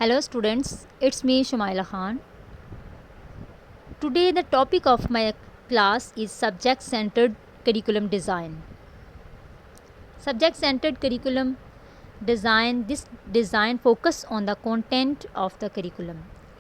Hello students, it's me Shumaila Khan. Today the topic of my class is subject centered curriculum design. Subject centered curriculum design, this design focus on the content of the curriculum.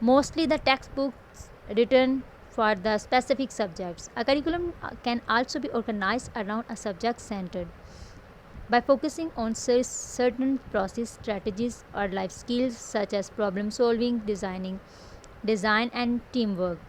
mostly the textbooks written for the specific subjects. A curriculum can also be organized around a subject centered by focusing on certain process strategies or life skills such as problem solving, design and teamwork.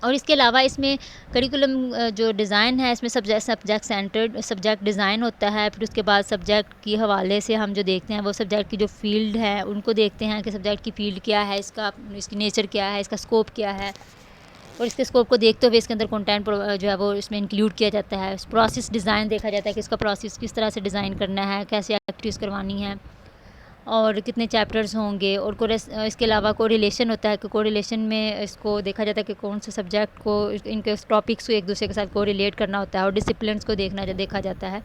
اور اس کے علاوہ اس میں curriculum جو design ہے اس میں subject centred subject design ہوتا ہے. پھر اس کے بعد سبجیکٹ کی حوالے سے ہم جو دیکھتے ہیں وہ سبجیکٹ کی جو فیلڈ ہے ان کو دیکھتے ہیں کہ سبجیکٹ کی فیلڈ کیا ہے, اس کی نیچر کیا ہے, اس کا اسکوپ کیا ہے, اور اس کے اسکوپ کو دیکھتے ہوئے اس کے اندر کنٹینٹ جو ہے وہ اس میں انکلوڈ کیا جاتا ہے. پروسیس ڈیزائن دیکھا جاتا ہے کہ اس کا پروسیس کس طرح سے ڈیزائن کرنا ہے, کیسے ایکٹیویٹیز کروانی ہیں, اور کتنے چیپٹرز ہوں گے. اور اس کے علاوہ کوریلیشن ہوتا ہے کہ کوریلیشن میں اس کو دیکھا جاتا ہے کہ کون سے سبجیکٹ کو ان کے ٹاپکس کو ایک دوسرے کے ساتھ کوریلیٹ کرنا ہوتا ہے, اور ڈسپلنس کو دیکھا جاتا ہے.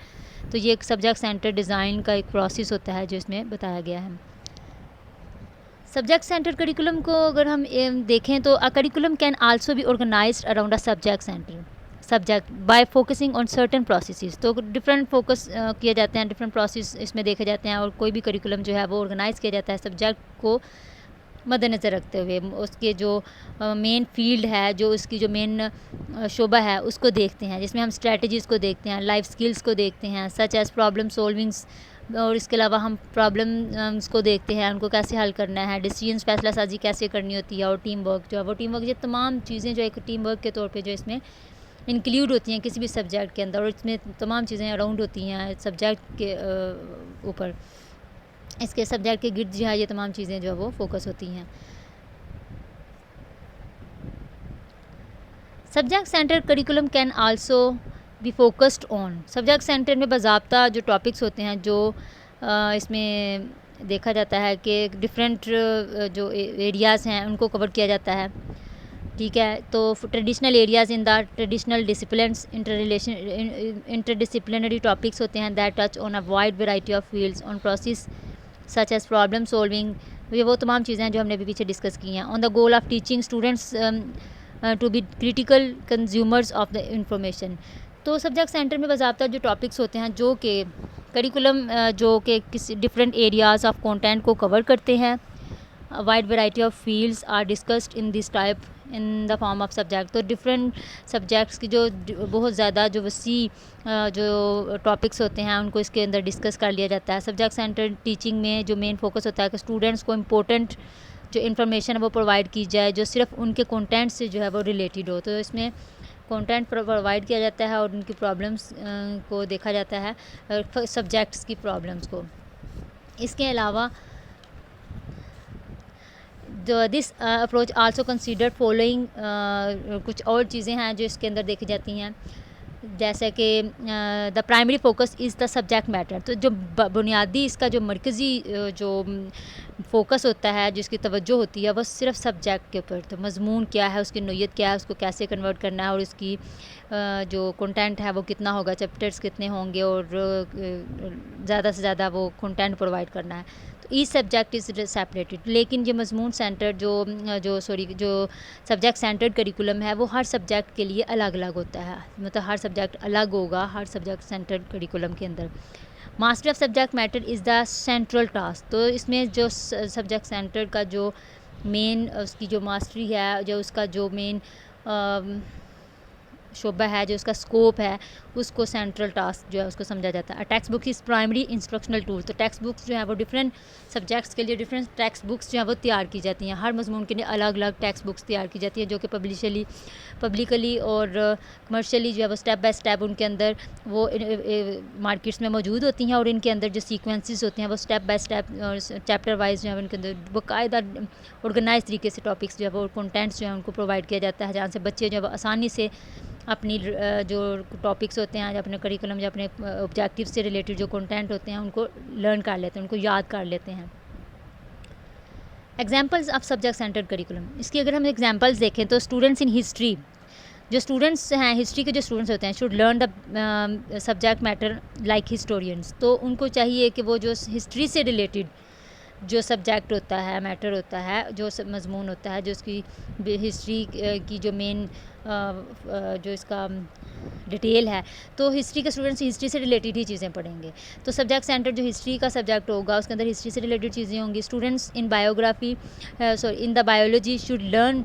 تو یہ ایک سبجیکٹ سینٹر ڈیزائن کا ایک پروسیس ہوتا ہے جو اس میں بتایا گیا ہے. سبجیکٹ سینٹر کریکولم کو اگر ہم دیکھیں تو curriculum can also be organised around a subject centre subject by focusing on certain processes. تو ڈفرینٹ فوکس کیے جاتے ہیں, ڈفرینٹ پروسیس اس میں دیکھے جاتے ہیں, اور کوئی بھی کریکولم جو ہے وہ آرگنائز کیا جاتا ہے سبجیکٹ کو مد نظر رکھتے ہوئے. اس کے جو مین فیلڈ ہے, جو اس کی جو مین شعبہ ہے اس کو دیکھتے ہیں, جس میں ہم اسٹریٹجیز کو دیکھتے ہیں, لائف اسکلس کو دیکھتے ہیں, سچ ایز پرابلم سولونگس, اور اس کے علاوہ ہم پرابلمس کو دیکھتے ہیں, ان کو کیسے حل کرنا ہے, ڈیسیجنس فیصلہ سازی کیسے کرنی ہوتی ہے, اور ٹیم ورک جو ہے وہ ٹیم ورک, یہ تمام چیزیں جو ایک ٹیم ورک کے طور پہ جو اس میں انکلیوڈ ہوتی ہیں کسی بھی سبجیکٹ کے اندر, اور اس میں تمام چیزیں اراؤنڈ ہوتی ہیں سبجیکٹ کے اوپر. اس کے سبجیکٹ کے گرد جو ہے یہ تمام چیزیں جو ہے وہ فوکس ہوتی ہیں. Subject centre curriculum can also be focused on. Subject centre میں باضابطہ جو ٹاپکس ہوتے ہیں جو اس میں دیکھا جاتا ہے کہ ڈفرینٹ جو ایریاز ہیں ان کو کور کیا جاتا ہے. ٹھیک ہے, تو traditional areas in the traditional disciplines inter disciplinary topics ہوتے ہیں that touch on a wide variety of fields on process such as problem solving. یہ وہ تمام چیزیں ہیں جو ہم نے ابھی پیچھے ڈسکس کی ہیں. On the goal of teaching students to be critical consumers of the information. تو سبجیکٹ سینٹر میں باضابطہ جو ٹاپکس ہوتے ہیں جو کہ کریکولم جو کہ کسی ڈفرینٹ ایریاز آف کانٹینٹ کو کور کرتے ہیں. Wide variety of fields are discussed in this type in the form of subject. تو ڈفرینٹ سبجیکٹس کی جو بہت زیادہ جو وسیع جو ٹاپکس ہوتے ہیں ان کو اس کے اندر ڈسکس کر لیا جاتا ہے. سبجیکٹ سینٹر ٹیچنگ میں جو مین فوکس ہوتا ہے کہ اسٹوڈنٹس کو امپورٹنٹ جو انفارمیشن ہے وہ پرووائڈ کی جائے جو صرف ان کے کنٹینٹ سے جو ہے وہ ریلیٹڈ ہو. تو اس میں کنٹینٹ پرووائڈ کیا جاتا ہے اور ان کی پرابلمس کو دیکھا جاتا ہے, سبجیکٹس کی پرابلمس کو. اس کے علاوہ this approach also considered following کچھ اور چیزیں ہیں جو اس کے اندر دیکھی جاتی ہیں, جیسے کہ the primary focus is the subject metre. تو جو بنیادی اس کا جو مرکزی جو فوکس ہوتا ہے, جس کی توجہ ہوتی ہے وہ صرف سبجیکٹ کے اوپر. تو مضمون کیا ہے, اس کی نوعیت کیا ہے, اس کو کیسے کنورٹ کرنا ہے, اور اس کی جو کنٹینٹ ہے وہ کتنا ہوگا, چیپٹرز کتنے ہوں گے, اور زیادہ سے زیادہ وہ کنٹینٹ پرووائڈ کرنا ہے. تو ایچ سبجیکٹ از سیپریٹڈ. لیکن یہ مضمون سینٹر جو سبجیکٹ سینٹرڈ کریکولم ہے وہ ہر سبجیکٹ کے لیے الگ الگ ہوتا ہے, مطلب ہر سبجیکٹ الگ ہوگا ہر سبجیکٹ سینٹرڈ کریکولم کے اندر. Mastery of subject matter is the central task. تو اس میں جو سبجیکٹ سینٹر کا جو مین اس کی جو ماسٹری ہے, جو اس کا جو مین شعبہ ہے, جو اس کا اسکوپ ہے, اس کو سینٹرل ٹاسک جو ہے اس کو سمجھا جاتا ہے. Textbook is primary instructional tool. تو ٹیکسٹ بکس جو ہیں وہ ڈفرینٹ سبجیکٹس کے لیے ڈفرینٹ ٹیکسٹ بکس جو ہیں وہ تیار کی جاتی ہیں. ہر مضمون کے لیے الگ الگ ٹیکسٹ بکس تیار کی جاتی ہیں جو کہ پبلکلی اور کمرشلی جو ہے وہ اسٹیپ بائی اسٹیپ ان کے اندر وہ مارکیٹس میں موجود ہوتی ہیں, اور ان کے اندر جو سیکوینسز ہوتے ہیں وہ step by step chapter wise جو ہے ان کے اندر باقاعدہ آرگنائز طریقے سے ٹاپکس جو ہے وہ کنٹینٹس جو ہیں ان کو پرووائڈ کیا جاتا ہے, جہاں سے بچے جو ہے وہ آسانی سے اپنی جو ٹاپکس ہوتے ہیں, اپنے کریکولم یا اپنے آبجیکٹیو سے ریلیٹڈ جو کنٹینٹ ہوتے ہیں ان کو لرن کر لیتے ہیں, ان کو یاد کر لیتے ہیں. Examples of subject centered curriculum. اس کی اگر ہم ایگزامپلز دیکھیں تو اسٹوڈنٹس ان ہسٹری, جو اسٹوڈنٹس ہیں ہسٹری کے جو اسٹوڈنٹس ہوتے ہیں should learn the subject matter like historians. تو ان کو چاہیے کہ وہ جو ہسٹری سے ریلیٹڈ جو سبجیکٹ ہوتا ہے, میٹر ہوتا ہے, جو مضمون ہوتا ہے, جو اس کی ہسٹری کی جو مین جو اس کا ڈیٹیل ہے, تو ہسٹری کے اسٹوڈنٹس ہسٹری سے ریلیٹڈ ہی چیزیں پڑھیں گے. تو سبجیکٹ سینٹر جو ہسٹری کا سبجیکٹ ہوگا اس کے اندر ہسٹری سے ریلیٹڈ چیزیں ہوں گی. Students in biography in the biology should learn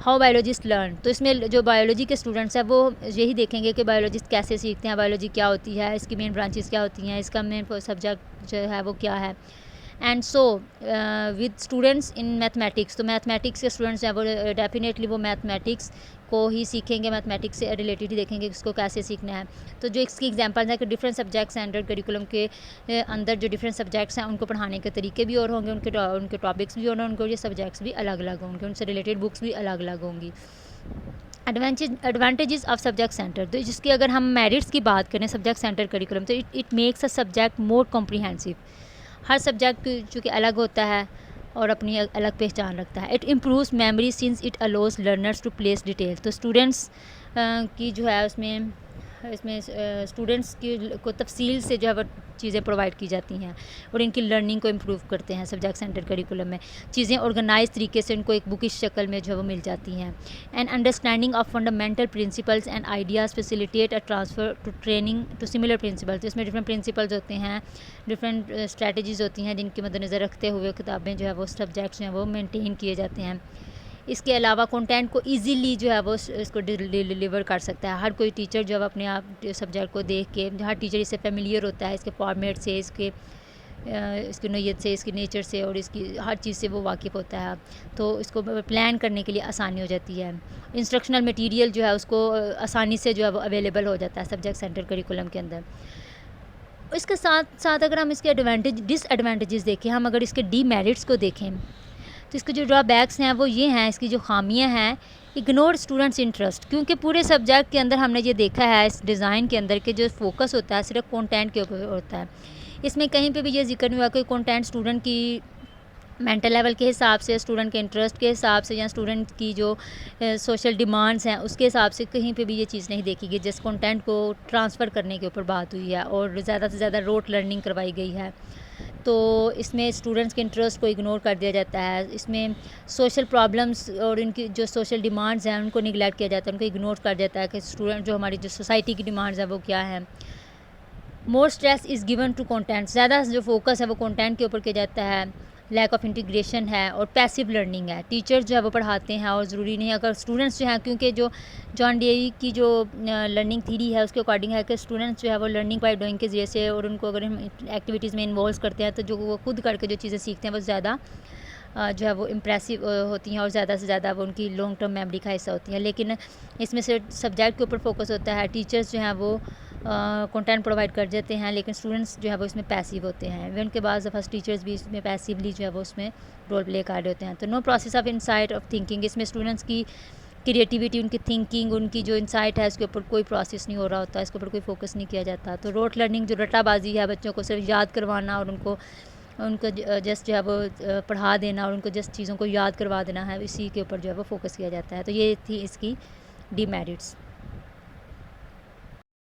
how biologist learn. تو اس میں جو بایولوجی کے اسٹوڈنٹس ہیں وہ یہی دیکھیں گے کہ بایولوجسٹ کیسے سیکھتے ہیں, بایولوجی کیا ہوتی ہے, اس کی مین برانچز کیا ہوتی ہیں, اس کا مین سبجیکٹ جو ہے وہ کیا ہے. And so with students in mathematics, تو میتھمیٹکس کے اسٹوڈنٹس ہیں وہ ڈیفینیٹلی وہ میتھمیٹکس کو ہی سیکھیں گے، میتھمیٹکس سے ریلیٹڈ ہی دیکھیں گے کہ اس کو کیسے سیکھنا ہے. تو جو اس کی ایگزامپلز ہیں کہ ڈفرینٹ سبجیکٹس ہیں انڈر کریکولم کے اندر، جو ڈفرینٹ سبجیکٹس ہیں ان کو پڑھانے کے طریقے بھی اور ہوں گے، ان کے ٹاپکس بھی اور ان کو یہ سبجیکٹس بھی الگ الگ ہوں گے، ان سے ریلیٹڈ بکس بھی الگ الگ ہوں گی. ایڈوانٹیجز آف سبجیکٹ سینٹر، تو جس کی اگر ہم میرٹس کی بات کریں سبجیکٹ سینٹر کریکولم، تو it makes a subject more comprehensive. Hare subject چونکہ الگ ہوتا ہے اور اپنی الگ پہچان رکھتا ہے. It improves memory since it allows learners to place detail. تو اسٹوڈنٹس کی جو ہے اس میں اسٹوڈنٹس کی کو تفصیل سے جو ہے وہ چیزیں پرووائڈ کی جاتی ہیں اور ان کی لرننگ کو امپروو کرتے ہیں سبجیکٹ سینٹر کریکولم میں. چیزیں آرگنائز طریقے سے ان کو ایک بکش شکل میں جو ہے وہ مل جاتی ہیں. And understanding of fundamental principles and ideas facilitate a transfer to training to similar principle. تو اس میں ڈفرینٹ پرنسپلز ہوتے ہیں، ڈفرینٹ اسٹریٹجیز ہوتی ہیں جن کے مد نظر رکھتے ہوئے کتابیں جو ہے وہ سبجیکٹس جو ہیں وہ مینٹین کیے جاتے ہیں. اس کے علاوہ کنٹینٹ کو ایزیلی جو ہے وہ اس کو ڈلیور کر سکتا ہے. ہر کوئی ٹیچر جو ہے اپنے آپ سبجیکٹ کو دیکھ کے، ہر ٹیچر اس سے فیملیئر ہوتا ہے، اس کے فارمیٹ سے، اس کی نوعیت سے، اس کے نیچر سے اور اس کی ہر چیز سے وہ واقف ہوتا ہے. تو اس کو پلان کرنے کے لیے آسانی ہو جاتی ہے. انسٹرکشنل مٹیریل جو ہے اس کو آسانی سے جو ہے وہ اویلیبل ہو جاتا ہے سبجیکٹ سینٹر کریکولم کے اندر. اس کے ساتھ ساتھ اگر ہم اس کے ڈس ایڈوانٹیجز دیکھیں، ہم اگر اس کے ڈی میرٹس کو دیکھیں تو اس کے جو ڈرا بیکس ہیں وہ یہ ہیں، اس کی جو خامیاں ہیں. اگنور اسٹوڈنٹس انٹرسٹ، کیونکہ پورے سبجیکٹ کے اندر ہم نے یہ دیکھا ہے اس ڈیزائن کے اندر کہ جو فوکس ہوتا ہے صرف کنٹینٹ کے اوپر ہوتا ہے. اس میں کہیں پہ بھی یہ ذکر نہیں ہوا کہ کنٹینٹ اسٹوڈنٹ کی مینٹل لیول کے حساب سے، اسٹوڈنٹ کے انٹرسٹ کے حساب سے، یا اسٹوڈنٹ کی جو سوشل ڈیمانڈس ہیں اس کے حساب سے کہیں پہ بھی یہ چیز نہیں دیکھی گئی. جس کنٹینٹ کو ٹرانسفر کرنے کے اوپر بات ہوئی ہے اور زیادہ سے زیادہ روٹ لرننگ کروائی گئی ہے. تو اس میں اسٹوڈنٹس کے انٹرسٹ کو اگنور کر دیا جاتا ہے. اس میں سوشل پرابلمس اور ان کی جو سوشل ڈیمانڈز ہیں ان کو نگلیکٹ کیا جاتا ہے، ان کو اگنور کر جاتا ہے کہ اسٹوڈنٹ جو ہماری جو سوسائٹی کی ڈیمانڈز ہیں وہ کیا ہیں. More stress is given to content, زیادہ جو فوکس ہے وہ کنٹینٹ کے اوپر کیا جاتا ہے. لیک آف انٹیگریشن ہے اور پیسیو لرننگ ہے. ٹیچر جو ہے وہ پڑھاتے ہیں اور ضروری نہیں ہے اگر اسٹوڈنٹس جو ہیں، کیونکہ جو جان ڈیری کی جو لرننگ تھیری ہے اس کے اکارڈنگ ہے کہ اسٹوڈنٹس جو ہے وہ لرننگ بائی ڈوئنگ کے ذریعے سے، اور ان کو اگر ہم ایکٹیویٹیز میں انوالوز کرتے ہیں تو جو وہ خود کر کے جو چیزیں سیکھتے ہیں وہ زیادہ جو ہے وہ امپریسو ہوتی ہیں اور زیادہ سے زیادہ وہ ان کی لانگ ٹرم میموری کا حصہ ہوتی ہیں. لیکن اس میں سے سبجیکٹ کے اوپر فوکس ہوتا ہے. ٹیچرس جو ہیں وہ کنٹینٹ پرووائڈ کر دیتے ہیں لیکن اسٹوڈنٹس جو ہے وہ اس میں پیسیو ہوتے ہیں. ان کے بعض دفعہ ٹیچرس بھی اس میں پیسیولی جو ہے وہ اس میں رول پلے کر رہے ہوتے ہیں. تو no process of insight of thinking, اس میں اسٹوڈنٹس کی کریٹیوٹی، ان کی تھنکنگ، ان کی جو انسائٹ ہے اس کے اوپر کوئی پروسیس نہیں ہو رہا ہوتا، اس کے اوپر کوئی فوکس نہیں کیا جاتا. تو روٹ لرننگ جو رٹا بازی ہے، بچوں کو صرف یاد کروانا اور ان کو جسٹ جو ہے وہ پڑھا دینا اور ان کو جسٹ چیزوں کو یاد کروا دینا ہے، اسی کے اوپر جو ہے وہ فوکس کیا جاتا ہے. تو یہ تھی اس کی ڈی میرٹس.